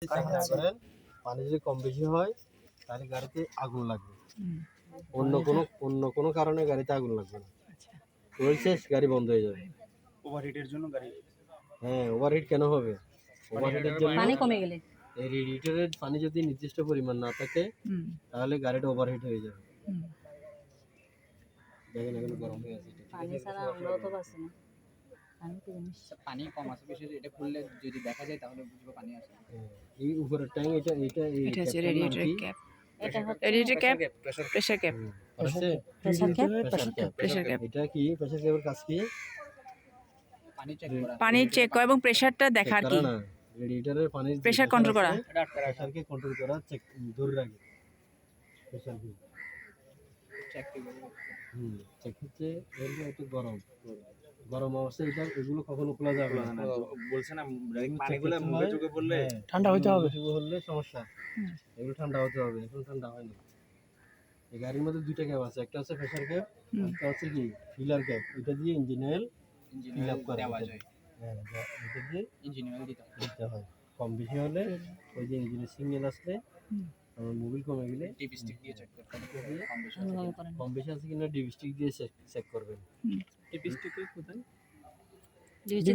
চেষ্টা করেন, পানি যদি কম বেশি হয় তাহলে গাড়িতে আগুন লাগবে। অন্য কোনো কারণে গাড়িতে আগুন লাগবে না। ওই শেষ গাড়ি বন্ধ হয়ে যাবে। ওভারহিটের জন্য গাড়ি, হ্যাঁ, ওভারহিট কেন হবে? ওভারহিটের জন্য পানি কমে গেলে এই রেডিয়েটরের পানি যদি নির্দিষ্ট পরিমাণ না থাকে তাহলে গাড়িটা ওভারহিট হয়ে যাবে। দেখেন এখন গরম হয়ে আছে। পানি ছাড়া আমরাও তো পাচ্ছি না। পানি কম আছে বেশি, এটা খুললে যদি দেখা যায় তাহলে বুঝবো পানি আছে। এই উপরের ট্যাঙ্ক এটা হচ্ছে রেডিয়েটর ক্যাপ, এটা হচ্ছে radiator cap, pressure cap, pressure cap. এটা কি প্রেসার ক্যাপের কাজ কি? পানি চেক করা এবং প্রেসারটা দেখা আর কি, রেডিয়েটরের পানির প্রেসার কন্ট্রোল করা, প্রেসারকে কন্ট্রোল করা, চেক ধরে রাখে প্রেসার কি চেক হচ্ছে। এগুলো একটু গরম অবস্থায় এটা এগুলো কখনো খোলা যাবে না। বলছে না পানিগুলো মুখে চোখে পড়লে ঠান্ডা হইতে হবে, হলে সমস্যা। এগুলো ঠান্ডা হতে হবে, এখন ঠান্ডা হয় না। এই গাড়ির মধ্যে দুইটা ক্যাপ আছে, একটা হচ্ছে প্রেসার ক্যাপ, একটা হচ্ছে কি ফিলার ক্যাপ। এটা দিয়ে ইঞ্জিন অয়েল ফিল আপ করা যায়। হ্যাঁ, এটা দিয়ে ইঞ্জিন অয়েল দিতে হয়। কম বেশি হলে ওই যে ইঞ্জিনের সিগন্যাল আসলে আমার মোবিল কমে গেলে ডিপস্টিক দিয়ে চেক করতে হবে কম বেশি আছে কিনা, ডিপস্টিক দিয়ে চেক করবেন। ডিপস্টিকে কোথায়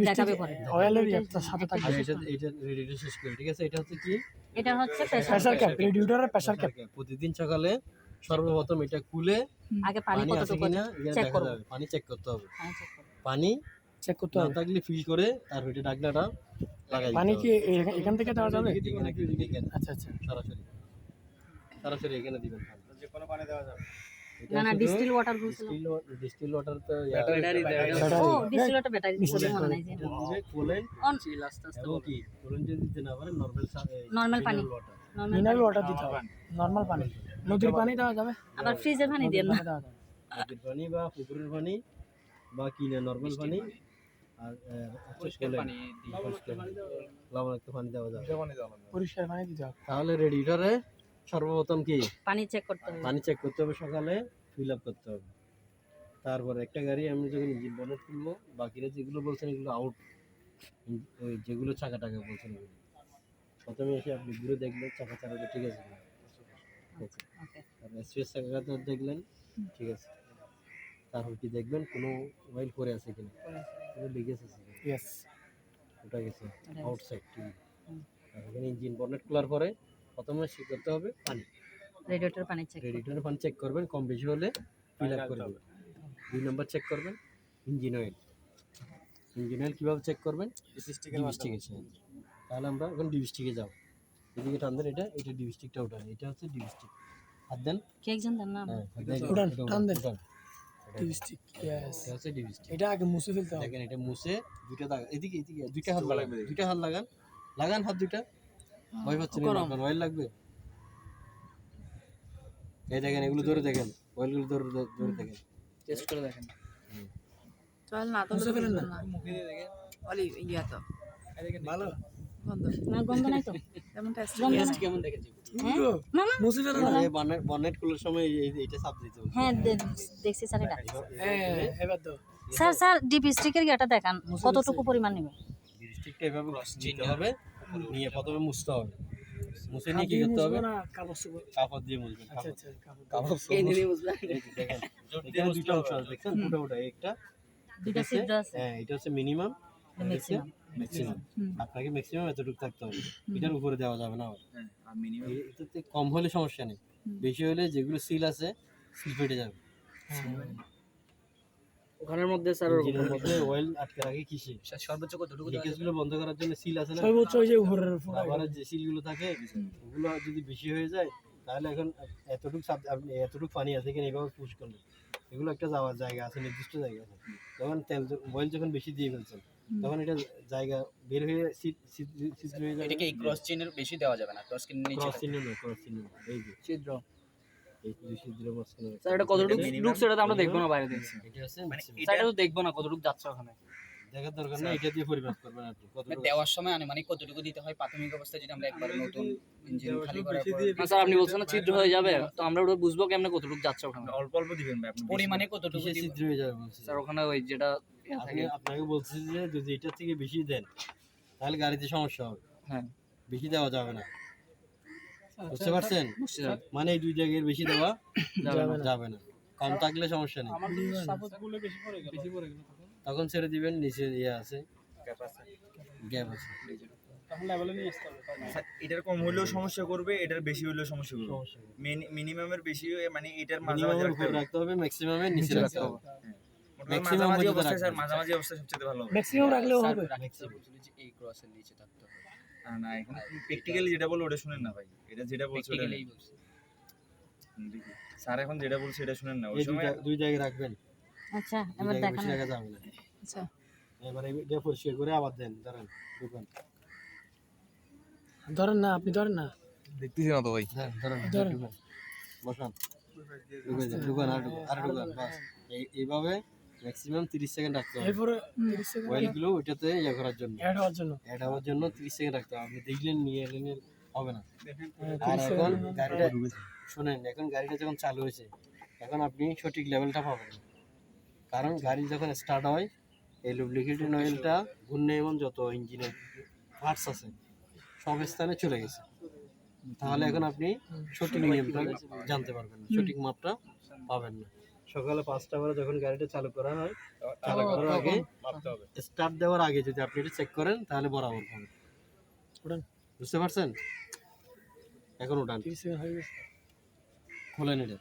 দেখাবে পরে অয়েলের সাথে থাকবে। এটা রেডিয়েটর শেষ করে, ঠিক আছে। এটা হচ্ছে কি এটা হচ্ছে প্রেসার ক্যাপ, রেডিয়েটরের প্রেসার ক্যাপ। প্রতিদিন সকালে সর্বপ্রথম এটা খুলে আগে পানি আছে কতটুকু কিনা চেক দেখা করব। যাবে। পানি চেক করতে হবে। পানি চেক করব। পানি চেক করতে না হবে। থাকলে ফিল করে তারপর এটা ঢাকনাটা লাগাই দিতে পানি হবে। কি এখান থেকে দেওয়া যাবে? এখানে আচ্ছা আচ্ছা, সরাসরি এখানে দিবেন। যে কোনো পানি দেওয়া যাবে না না, ডিস্টিল ওয়াটার বলছিল। ডিস্টিল ওয়াটার তো ব্যাটারি ও ডিস্টিল ওয়াটার ব্যাটারি দিছিল মনে নাই যে কোলেন অন চিল আস্তে আস্তে এবং কি কোলেন যদি দিতে না পারে নরমাল পানি, মিনারেল ওয়াটার দিতে হবে, নরমাল পানি। নদীর পানি দেওয়া যাবে? আবার ফ্রিজের পানি দেন না। দেওয়া যাবে। নদীর পানি বা পুকুরের পানি বা কিনে নরমাল পানি আর পরিষ্কার পানি লবণাক্ত পানি দেওয়া যাবে। পরিষ্কার পানি দিতে হবে। তাহলে রেডিয়েটরে সর্বপ্রথম কি পানি চেক করতে হবে। পানি চেক করতে হবে, সকালে ফিল আপ করতে হবে। তারপর একটা গাড়ি আমি যখন ইঞ্জিন বনেট খুলবো, বাকিরা যেগুলো বলছেন এগুলো আউট, ওই যেগুলো চাকা টাকা বলছেন এগুলো প্রথমে এসে আপনি ঘুরে দেখলেন চাকা চালাতে ঠিক আছে কিনা। ওকে তারপর স্পেস চাকাটা দেখলেন ঠিক আছে। তারপর কি দেখবেন কোনো অয়েল পরে আছে কিনা, কোনো লিকেজ আছে কিনা, ইয়েস, ওটা গেছে আউটসাইড। ঠিক আছে, ইঞ্জিন বনেট খোলার পরে প্রথমে চেক করতে হবে পানি। রেডিয়েটর পানি চেক করতে রেডিয়েটরের পানি চেক করবেন, কম বেশি হলে ফিল আপ করে দেবেন। 2 নম্বর চেক করবেন ইঞ্জিন অয়েল। ইঞ্জিন অয়েল কীভাবে চেক করবেন? ডিভিস্টিকের সাহায্যে। তাহলে আমরা এখন ডিভিস্টিকে যাব। এদিকে টান দেন, এটা ডিভিস্টিকটা ওঠান। এটা হচ্ছে ডিভিস্টিক। হাত দেন। কে একজন দেন না। হ্যাঁ, উঠান, টান দেন। উঠান। District, yes. এটা হচ্ছে ডিভিস্টিক। এটা আগে মুছে ফেলতে হবে। দেখেন এটা মুছে দুইটা দাগ, এদিকে দুইটা হাত লাগান, লাগান হাত দুইটা। ভয় পাচ্ছেন না? আপনার অয়েল লাগবে। এই দেখেন এগুলো ধরে দেখেন, অয়েলগুলো ধরে দেখেন, টেস্ট করে দেখেন। চল না তো মুছে ফেলেন না। মুখে দিয়ে দেখেন অলি ইয়া তো ভালো। বন্ধ, না গন্ধ নাই তো। কেমন টেস্ট? টেস্ট কেমন দেখেছি না না মুছে ফেলেন না। এই বনেট খোলার সময় এইটা চাপ দিতে হবে। হ্যাঁ দেখছি স্যার এটা। হ্যাঁ, এবার তো স্যার ডিপস্টিকের ইয়েটা দেখান কতটুকু পরিমাণ নেবে। ডিভিস্টিকটা এভাবে নিতে হবে, নিয়ে প্রথমে মুছতে হবে। মুছে নিয়ে কি করতে হবে? না, কাগজ সুগো। কাপড় দিয়ে মুছবেন। আচ্ছা আচ্ছা, কাগজ। কাপড় এই নিয়ে বুঝবেন। দেখেন এখানে দুইটা অংশ আছে, দেখছেন? ওটা একটা দুইটা ছিদ্র আছে। হ্যাঁ, এটা হচ্ছে মিনিমাম, ম্যাক্সিমাম। ম্যাক্সিমাম। আপনাকে ম্যাক্সিমাম এতটুকু থাকতে হবে, এটার উপরে দেওয়া যাবে না। হ্যাঁ, আর মিনিমাম এটাতে কম হলে সমস্যা নেই, বেশি হলে যেগুলো সিল আছে সিল ফেটে যাবে। ওখানের মধ্যে স্যার ইঞ্জিনের মধ্যে অয়েল আটকে রাখে কিসে? সর্বোচ্চ কতটুকু লিকেজগুলো বন্ধ করার জন্য সিল আছে না, সর্বোচ্চ ওই যে উপরের রাবারের যে সিলগুলো থাকে ওগুলো যদি বেশি হয়ে যায় তাহলে এখন আপনি এতটুকু পানি আছে কিনা এইভাবে পুশ করলেন, এগুলো একটা যাওয়ার জায়গা আছে, নির্দিষ্ট জায়গা আছে। যখন অয়েল যখন বেশি দিয়ে ফেলছেন তখন এটা জায়গা বের হয়ে ছিদ্র হয়ে যাবে। এটাকে এই ক্রস চেইনের বেশি দেওয়া যাবে না, ক্রস চেইনের নিচে ক্রস চিহ্ন নয়, ক্রস চিহ্ন নয়, এই যে ছিদ্র। এই দুই ছিদ্রের মাঝখানে স্যার এটা কতটুকু ঢুকছে এটা তো আমরা দেখবো না বাইরে থেকে। এটা আছে maximum। স্যার এটা তো দেখবো না কতটুকু যাচ্ছে ওখানে। দেখার দরকার নেই, এটা দিয়ে পরিমাপ করবেন আপনি কতটুকু দেওয়ার সময় মানে কতটুকু দিতে হয় প্রাথমিক অবস্থায়, যদি আমরা একবার নতুন ইঞ্জিন খালি করার পর। না স্যার আপনি বলছেন না ছিদ্র হয়ে যাবে, তো আমরা ওটা বুঝবো কেমনে কতটুকু যাচ্ছে ওখানে? অল্প অল্প দিবেন ভাই আপনি, পরিমাণে কতটুকু কিসে দিবেন? ছিদ্র হয়ে যাবে বলছি। স্যার ওখানে ওই যেটা ইয়া থাকে। আপনাকে বলছি যে যদি এটার থেকে বেশি দেন তাহলে গাড়িতে সমস্যা হবে। হ্যাঁ বেশি দেওয়া যাবে না, বুঝতে পারছেন? মানে এই 2 জায়গায় বেশি দেওয়া যাবে না, কম থাকলে সমস্যা নেই, তখন ছেড়ে দিবেন। নিচে ইয়ে আছে, গ্যাপ আছে, আচ্ছা, এটার কম হলেও সমস্যা করবে, এটার বেশি হলেও সমস্যা করবে। মিনিমামের বেশি মানে এটার মাঝামাঝি মিনিমামের উপরে রাখতে হবে, ম্যাক্সিমামের নিচে রাখতে হবে। ম্যাক্সিমাম মাঝামাঝি পর্যন্ত অবস্থায় স্যার, রাখবেন। মাঝামাঝি অবস্থায় সবচেয়ে ভালো হবে। ম্যাক্সিমাম রাখলেও হবে। এই ক্রসের নিচে থাকতে হবে। না এখন প্র্যাকটিক্যালি যেটা বলো ওটা শুনেন না ভাই, এটা যেটা বলছে ওটা প্র্যাকটিক্যালি বলছি। দেখি স্যার এখন যেটা বলছে এটা শুনেন না। ওই এই সময় 2 জায়গায় রাখবেন, আচ্ছা 2 এবার জায়গায় দেখান। বেশি রাখা যাবে না। আচ্ছা এবার এটা পরিষ্কার করে আবার দেন, ধরেন ঢুকান, ধরেন না, আপনি ধরেন না। দেখতেছি না তো ভাই। ধরেন ধরেন। ঢুকান, বসান, ঢুকান আর ঢুকান, বাস। এইভাবে ম্যাক্সিমাম 30 সেকেন্ড রাখতে হবে। এরপরে 30 সেকেন্ড অয়েলগুলো ওইটাতে ইয়ে করার জন্য, অ্যাড হওয়ার জন্য। অ্যাড হওয়ার জন্য 30 সেকেন্ড রাখতে হবে। আপনি দেখলেন নিয়ে এলেন, হবে না। হ্যাঁ, আর 30 এখন সেকেন্ড। গাড়িটা শুনেন, এখন গাড়িটা যখন চালু হয়েছে, এখন আপনি সঠিক লেভেলটা পাবেন না। কারণ গাড়ি যখন স্টার্ট হয়, এই লুব্রিকেটিং অয়েলটা ঘূর্ণায়মান যত ইঞ্জিনের পার্টস আছে সব স্থানে চলে গেছে। তাহলে এখন আপনি সঠিক নিয়মটা জানতে পারবেন না, সঠিক মাপটা পাবেন না। সকালে 5টা করে যখন গাড়িটা চালু করা হয়, চালু করার আগে স্টার্ট দেওয়ার আগে যদি আপনি এটা চেক করেন তাহলে বরাবর হবে। উঠান। বুঝতে পারছেন? এখন উঠান, 30 সেকেন্ড হয়ে গেছে। খোলেন এটা।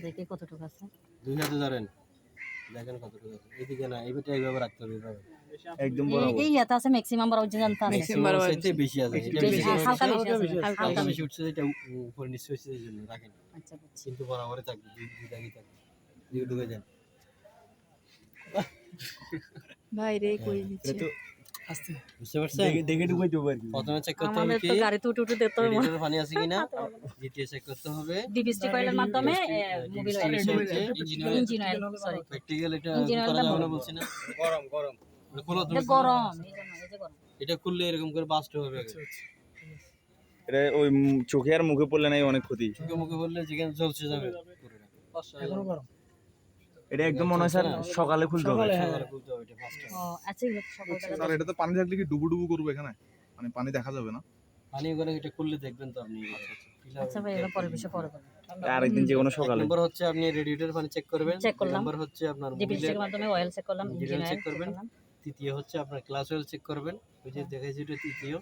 দেখি কতটুকু আছে। 2 হাতে ধরেন, দেখেন কতটুকু আছে। এদিকে না, এইভাবে রাখতে হবে, এইভাবে। একদম এই বরাবর। এই ইয়াতে আছে ম্যাক্সিমাম বড় জানতা আছে। Maximum বরাবর চাইতে বেশি আছে, এটা বেশি বেশি আছে। হালকা বেশি আছে। হালকা হালকা হালকা বেশি। বেশি উঠছে, এটা উপরে নিচে হচ্ছে এই জন্য রাখেন, আচ্ছা বুঝছি। কিন্তু বরাবরই থাকবে, দুই দাগই থাকবে। দিকে ঢুকে যান। ভাই রে কই দিচ্ছে। এটা তো আস্তে। বুঝতে পারছেন? দেখে ঢুকাই দেবো আর কি। প্রথমে চেক করতে হবে আমাদের কি তো গাড়িতে উঠে উঠে দেখতে হবে। রেডিয়েটরে পানি আছে কিনা, দ্বিতীয় চেক করতে হবে ডিপিএসটি কয়েলের মাধ্যমে Mobil oil engine oil sorry practical. এটা ইঞ্জিন করা অয়েলটা যাবে না বলছি না, গরম গরম। এটা খোলা এটা গরম এই জন্য এই যে গরম। এটা খুললে এরকম করে বাস্ট হবে আগে। এটা ওই চোখে আর মুখে পড়লে নাই অনেক ক্ষতি। চোখে মুখে বললে যেখানে জ্বলছে যাবে পুরোটা। এখনো গরম। এটা একদম মনে হয় স্যার সকালে খুলতে হবে। সকালে, হ্যাঁ। সকালে খুলতে হবে এটা ফার্স্ট টাইম। ও আচ্ছা এগুলো সকালবেলা স্যার এটা তো পানি থাকলে কি ডুবু ডুবু করবে এখানে? মানে পানি দেখা যাবে না? পানি ওখানে এটা খুললে দেখবেন তো আপনি। আচ্ছা ভাই এগুলো পরে বিষয় পরে বলবো। আরেকদিন যে কোনো সকালে। নাম্বার হচ্ছে আপনি রেডিয়েটর পানি চেক করবেন, চেক করলাম। নাম্বার হচ্ছে আপনার ডিপিএসটি মোবিলের, এর মাধ্যমে অয়েল চেক করলাম, engine engine oil oil check check করবেন। করলাম। তৃতীয় হচ্ছে আপনার ক্লাস অয়েল চেক করবেন, ওই যে দেখাইছে এটা তৃতীয়।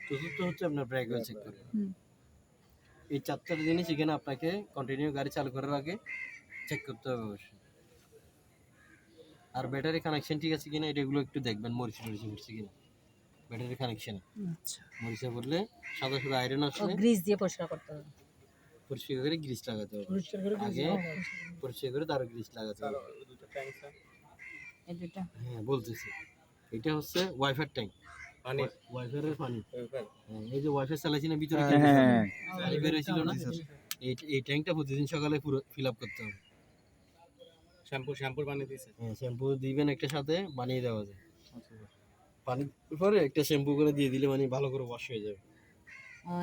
চতুর্থ হচ্ছে আপনার ব্রেক অয়েল চেক করবেন। এই 4টা জিনিস এখানে আপনাকে কন্টিনিউ গাড়ি চালু করার আগে চেক করতে হবে অবশ্যই। আর ব্যাটারি কানেকশন ঠিক আছে কিনা এটাগুলো একটু দেখবেন, মরিচে পড়ছে কিনা ব্যাটারি কানেকশন। আচ্ছা। মরিচে পড়লে সাদা সাদা আয়রন ও আসলে গ্রিস দিয়ে পরিষ্কার করতে হবে। পরিষ্কার করে গ্রিস লাগাতে হবে, পরিষ্কার করে আগে পরিষ্কার করে তারও গ্রিস লাগাতে হবে। এই দুটো হ্যাঁ বলতেছি, এটা হচ্ছে ওয়াইফাই ট্যাঙ্ক, পানি ওয়াইফাইয়ের পানি। হ্যাঁ, এই যে ওয়াইফাই চালাইছি না ভিতরে কি হ্যাঁ পানি বের হয়েছিল না, এই ট্যাঙ্কটা প্রতিদিন সকালে পুরো ফিল আপ করতে হবে। শ্যাম্পুর পানি দিয়েছে? হ্যাঁ, শ্যাম্পু দিবেন একটা সাথে, বানিয়ে দেওয়া যায়। পানি পরে একটা শ্যাম্পু করে দিয়ে দিলে মানে ভালো করে ওয়াশ হয়ে যাবে।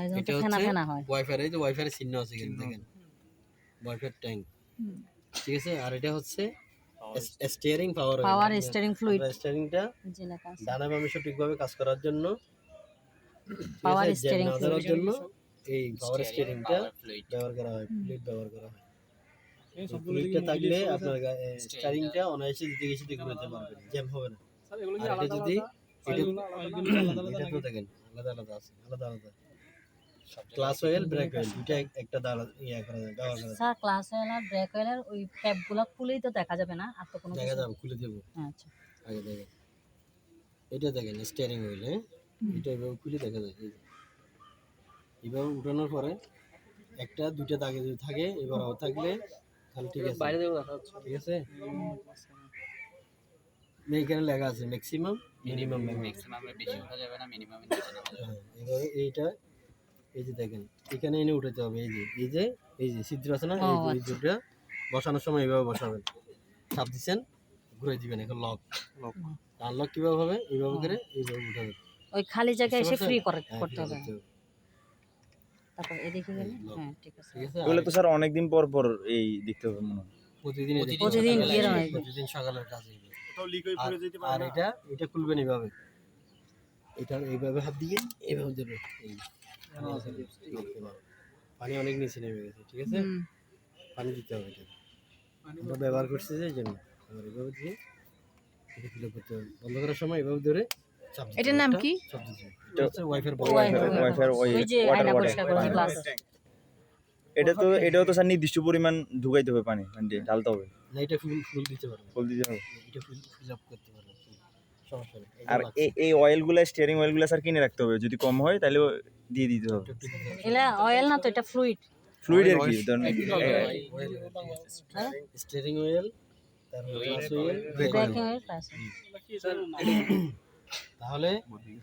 এই জন্য এটা তো ফেনা হচ্ছে ফেনা হয়। ওয়াইফাই, এই যে ওয়াইফাইয়ের চিহ্ন আছে এখানে দেখেন, ওয়াইফাই ট্যাঙ্ক। ঠিক আছে, আর এটা হচ্ছে steering power. Power steering fluid স্টিয়ারিংটা যে লেখা আছে। ডানা বামে সঠিকভাবে কাজ করার জন্য, Power জ্যাম steering না ধরার fluid। জন্য এই পাওয়ার স্টিয়ারিংটা ফ্লুইড। ব্যবহার করা হয়, ফ্লুইড ব্যবহার করা হয়। ফ্লুইডটা থাকলে আপনার স্টিয়ারিংটা অনায়াসে দিতে গেছে ঘুরতে পারবেন, জ্যাম হবে না। আর এটা যদি এটা তো দেখেন আলাদা আলাদা আছে, আলাদা আলাদা ক্লাস অয়েল, ব্রেক অয়েল দুইটা একটা ইয়া করা যায়, ব্যবহার করা যায়। স্যার ক্লাস অয়েল আর ব্রেক অয়েলের ওই ক্যাপগুলো খুলেই তো দেখা যাবে না, আর তো কোনো দেখা কিছু- যাবে, খুলে দেবো আচ্ছা আগে দেখেন। এটা দেখেন স্টিয়ারিং হুইল, হ্যাঁ এটা এভাবে খুলে দেখা যায়। এই যে এভাবে উঠানোর পরে একটা দুইটা দাগে যদি থাকে, এবার থাকলে তাহলে ঠিক আছে, বাইরে থেকে দেখা যাচ্ছে। ঠিক আছে। এখানে লেখা আছে ম্যাক্সিমাম, মিনিমাম। ম্যাক্সিমামে বেশি ওঠা যাবে না, মিনিমামে নিচে নামা যাবে। এভাবে এইটা, এই যে দেখেন এখানে এনে উঠাতে হবে। এই যে ছিদ্র আছে না, ও, এই আচ্ছা। দুটো বসানোর সময় এইভাবে বসাবেন, চাপ দিচ্ছেন ঘুরে দিবেন। এখন লক আনলক কিভাবে হবে, এইভাবে করে এইভাবে উঠাবেন। ওই খালি জায়গায় এসে বুঝতে ফ্রি পারছেন? হ্যাঁ, করতে free হবে। করতে হবে। তারপর এদিকে গেলে এই lock। হ্যাঁ ঠিক আছে। ঠিক আছে, এগুলো তো স্যার অনেকদিন পর পর এই দেখতে হবে মনে হয়। প্রতিদিন প্রতিদিন এর হয়। প্রতিদিন সকালের কাজ এগুলো। আর এটা খুলবেন এইভাবে, এটা এইভাবে হাত দিয়ে এইভাবে ধরে এই পানি অনেক নিচে নেমে গেছে, ঠিক আছে? হুম। পানি দিতে হবে এটা, আমরা ব্যবহার করছি যে এই জন্য আবার এইভাবে দিয়ে এটা ফিল করতে হবে। বন্ধ করার সময় এইভাবে ধরে চাপ দিতে এটার হবে, নাম একটা কি? চাপ দিতে হবে। এটা হচ্ছে ওয়াইফাই বক্স। ওয়াইফাই ওই যে আয়না পরিষ্কার করা গ্লাস এটাও তো স্যার নির্দিষ্ট পরিমাণ ঢুকাইতে হবে পানি মানে ঢালতে হবে, না এটা ফুল দিতে পারবে, ফুল দিতে হবে। এটা ফিল আপ করতে পারবে, সমস্যা নেই। আর এই অয়েলগুলো স্টিয়ারিং অয়েলগুলো স্যার কিনে রাখতে হবে, যদি কম হয় তাহলে দিয়ে দিতে হবে। এলা অয়েল না তো এটা ফ্লুইড ফ্লুইড আর কি ধরুন স্টিয়ারিং অয়েল, তারপর glass oil, break oil. Breaking oil plus তাহলে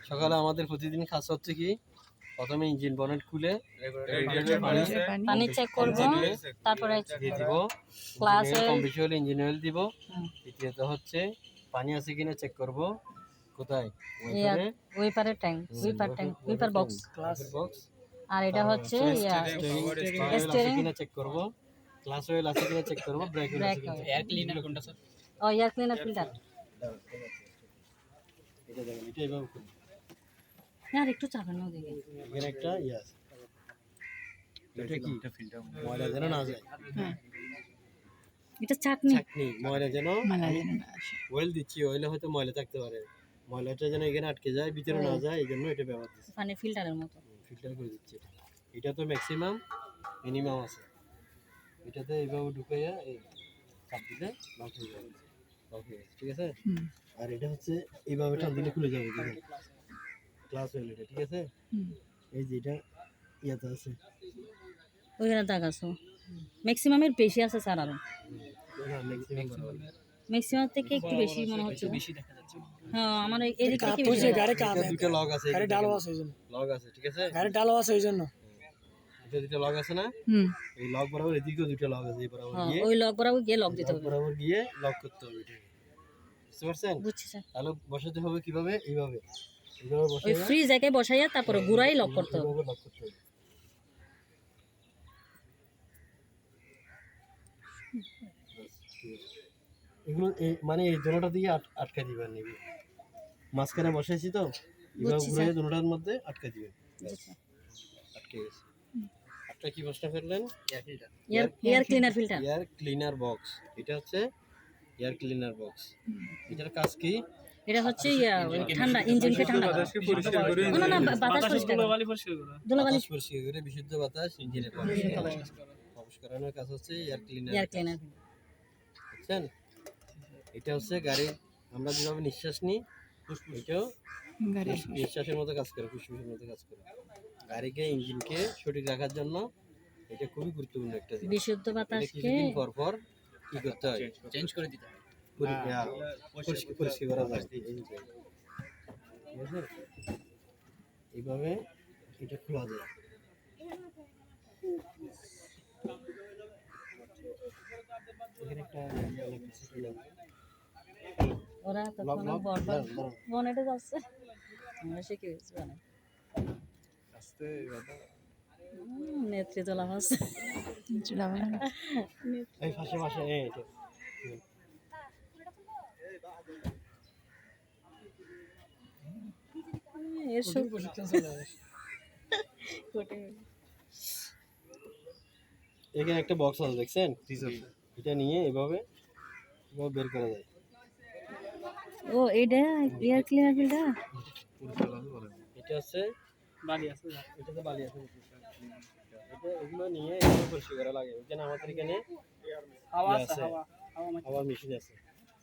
সকালে আমাদের প্রতিদিন কাজ হচ্ছে কি, প্রথমে ইঞ্জিন বনেট খুলে রেগুলেটরে পানি পানি চেক করব, তারপরে দিয়ে দিব, Class কম oil। বেশি হলে ইঞ্জিন অয়েল দিব। হুম। দ্বিতীয়ত হচ্ছে পানি আছে কিনা চেক করব, কোথায় ইয়ার উইপারের ট্যাঙ্ক, উইপার বক্স। বক্স। আর এটা হচ্ছে ইয়া আছে কিনা চেক করব, ক্লাস অয়েল আছে কিনা চেক করব, ব্রেক অয়েল আছে ব্রেক কিনা। এয়ার ক্লিনার কোনটা স্যার? ও এয়ার ক্লিনার ফিল্টার। এটা দেখেন, এটা এইভাবে করুন। না আর একটু চাপানো দিকে এখানে একটা আছে, এটা কি ময়লা যেন না যায়, এটা চাটনি চাটনি ময়লা যেন, মালা যেন না আসে। অয়েল দিচ্ছি, অয়েলে হয়তো ময়লা থাকতে পারে, ময়লাটা যেন এখানে আটকে যায়, ভিতরে না যায়, এই জন্য এটা ব্যবহার দিচ্ছি, পানি ফিল্টারের মতো। ফিল্টার করে দিচ্ছি এটা। এটা তো ম্যাক্সিমাম, মিনিমাম আছে, এটাতে এইভাবে ঢুকাইয়া এই চাপ দিলে লক হয়ে যাবে, লক হয়ে গেছে, ঠিক আছে? হুম। আর এটা হচ্ছে এইভাবে টান দিলে খুলে যাবে, দেখুন ক্লাস অয়েল এটা, ঠিক আছে? হুম। এই যে এটা ইয়াতে আছে, ওইখানে দাগ আছে, ম্যাক্সিমামের বেশি আছে স্যার, আরো ম্যাক্সিমাম থেকে একটু বেশি মনে হচ্ছে। বেশি দেখা যাচ্ছে। হ্যাঁ আমার এদিক থেকে ওই বেশি যে দেখা গাড়ি যাচ্ছে। কাপ দুটো লক আছে, গাড়ি ডালও আছে ওই জন্য, লক আছে, ঠিক আছে? গাড়ি ডালও আছে ওই জন্য। এটা দুটো লক আছে না, হুম। এই লক বরাবর এদিকেও দুটো লক আছে, এই বরাবর হ্যাঁ গিয়ে ওই লক বরাবর গিয়ে লক দিতে লক হবে। বরাবর গিয়ে লক করতে হবে এটাকে, বুঝতে পারছেন? বুঝছি স্যার। তাহলে বসাতে হবে কিভাবে, এইভাবে এইভাবে ওই বসাইয়া ফ্রি জায়গায় বসাইয়া তারপরে ঘুরাই লক করতে হবে। এইভাবে লক করতে হবে। এগুলো মানে এই দোনোটা দিয়ে আটকা দিবেন, এগুলো মাঝখানে বসাইছি তো, এভাবে বুঝছি ঘুরে স্যার। দোনোটার মধ্যে আটকা দিবেন, বুঝছি। আটকে গেছে। আপনারা কি প্রশ্ন করলেন? Air cleaner filter. Air cleaner box, এটা হচ্ছে এয়ার ক্লিনার বক্স। এটার কাজ কি? এটা হচ্ছে ইয়া ওই ঠান্ডা ইঞ্জিনকে ঠান্ডা করা। না না না বাতাস পরিষ্কার করা। ধুলাবালি বাতাস পরিষ্কার করে বিশুদ্ধ বাতাস ইঞ্জিনে প্রবেশ করানোর কাজ হচ্ছে এয়ার ক্লিনার। Air cleaner. বুঝছেন? এটা হচ্ছে গাড়ির আমরা যেভাবে নিঃশ্বাস নিই, এটাও গাড়ি নিঃশ্বাসের মতো কাজ করে, ফুসফুসের মতো কাজ করে। গাড়িকে ইঞ্জিনকে সঠিক রাখার জন্য এটা খুবই গুরুত্বপূর্ণ একটা জিনিস। বিশুদ্ধ এটা বাতাসকে কিছুদিন পর পর কি করতে হয়, চেঞ্জ করে দিতে হবে। পরিষ্কার করা যায়, এই যে। ঠিক আছে? এইভাবে এটা খোলা যায়। এখানে একটা ওরা তখন বনেটে যাচ্ছে। আমরা শিখে গেছি বনেট। নেতৃত্ব লাভ আছে। চুলাবে না। এই ফাঁসে ফাঁসে এটা এর সব এখানে একটা বক্স আছে, দেখছেন? এটা নিয়ে এভাবে এভাবে বের করা যায়। ও এটা এয়ার ক্লিনার ফিল্টার। এটা হচ্ছে বালি আছে, এটাতে বালি আছে। এটা এগুলো নিয়ে এভাবে পরিষ্কার করা লাগে। এখানে আমাদের এখানে হাওয়া আছে, হাওয়া মেশিন আছে,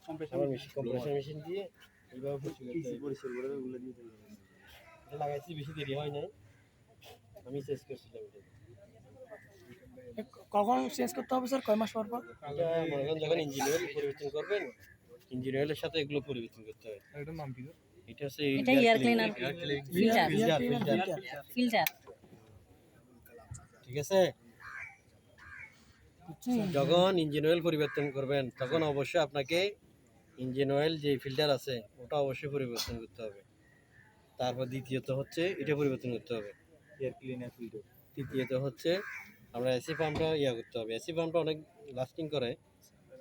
কম্প্রেসার মেশিন দিয়ে এইভাবে পরিষ্কার করে ওগুলো দিয়ে দিতে হবে। এটা লাগাইছি, বেশি দেরি হয় নাই, আমি চেঞ্জ করছিলাম এটা। কখন চেঞ্জ করতে হবে স্যার, কয় মাস পর পর? এটা মনে করেন যখন ইঞ্জিন অয়েল পরিবর্তন করবেন, ইঞ্জিন অয়েলের সাথে এগুলো পরিবর্তন করতে হয়। এটার নাম কি? এটা হচ্ছে এটা এয়ার ক্লিনার ফিল্টার। ফিল্টার ঠিক আছে? যখন ইঞ্জিন অয়েল পরিবর্তন করবেন তখন অবশ্যই আপনাকে ইঞ্জিন অয়েল যে ফিল্টার আছে ওটা অবশ্যই পরিবর্তন করতে হবে। তারপর দ্বিতীয়ত হচ্ছে এটা পরিবর্তন করতে হবে, এয়ার ক্লিনার ফিল্টার। তৃতীয়ত হচ্ছে আমরা এসি পাম্পটা করতে হবে। এসি পাম্পটা অনেক লাস্টিং করে,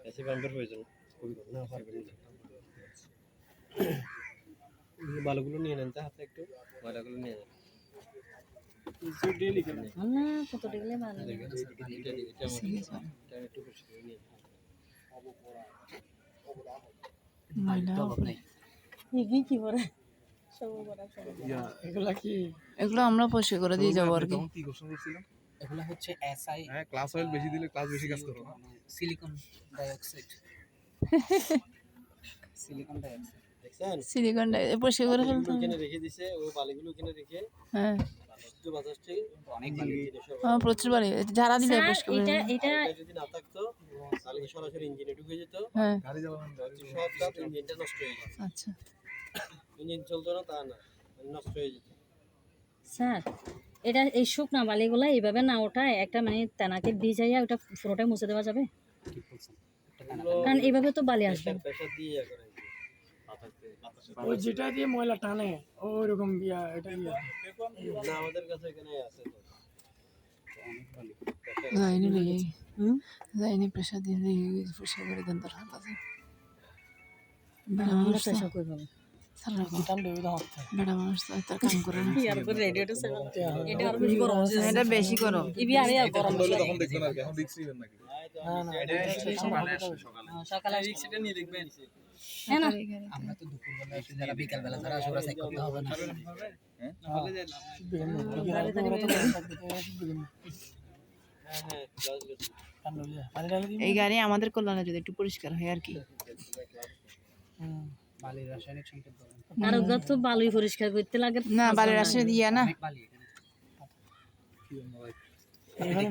এসি পাম্পের প্রয়োজন খুবই কম। না পারবেন না। এই বালুগুলো নিয়ে নেন তো হাতে একটু, ময়লাগুলো নিয়ে নেন। আল্লাহ কত ডিগলে ভালো এটা এটা একটু পরিষ্কার করে নিয়ে নেন। এগি কি করে সব বড় সব এগুলা কি এগুলো আমরা পরিষ্কার করে দিয়ে যাবো আর কি। তখন কি কোশ্চেন করছিলাম? এগুলো হচ্ছে এসআই হ্যাঁ, ক্লাস অয়েল বেশি দিলে ক্লাস বেশি কাজ করো না? সিলিকন ডাইঅক্সাইড সিলিকন ডাইঅক্সাইড দেখছেন সিলিকন পরিষ্কার করে ফেলতে বালিগুলো হবে। এখানে রেখে দিছে, ও বালিগুলো এখানে রেখে হ্যাঁ বাতাসটি অনেক বালি প্রচুর বাড়ি ঝাড়া দিলে স্যার পরিষ্কার করে এটা এটা যদি না থাকতো তাহলে কি সরাসরি ইঞ্জিনে ঢুকে যেত, হ্যাঁ গাড়ি চালানো সব কাজ ইঞ্জিনটা নষ্ট হয়ে যেত, আচ্ছা ইঞ্জিন চলতো না তা না, নষ্ট হয়ে যেত। স্যার এটা এই শুকনা বালিগুলা এইভাবে না ওঠায় একটা মানে তেনাকে ভিজাইয়া ওটা পুরোটাই মুছে দেওয়া যাবে, কারণ এইভাবে তো বালি আসবে না। প্রেসার দিয়ে ইয়া করে বাতাসে ওই যেটা দিয়ে ময়লা টানে ওই রকম বিয়া এটা ইয়া না, আমাদের কাছে এখানে আছে তো। যাইনি রে হুম? যাইনি প্রেশার দিয়ে পরিষ্কার করে দেন তোর হাত আছে আমরা চেষ্টা করব টান দেবে তো হাত বেড়া মানুষ তো তার কাম করে না। ইয়ার করে রেডিওটা সেভ এটা আর বেশি গরম হচ্ছে এটা বেশি করো ইবি আরে গরম হলে তখন দেখবেন আর কি, এখন রিস্ক নেবেন নাকি? না না সকালে রিক্সাটা নিয়ে দেখবেন হ্যাঁ না আমরা তো দুপুরবেলা এসে যারা বিকালবেলা যারা আসে ওরা চেক করতে হবে না হ্যাঁ হ্যাঁ ক্লাস গেছে। এই গাড়ি আমাদের কল্যাণে যদি একটু পরিষ্কার হয় আর কি। বালির রাসায়নিক সংকেত বলেন আর ওগুলো তো বালুই পরিষ্কার করতে লাগে না বাড়ির আসলে দিয়া না অনেক বালি এখানে এখানে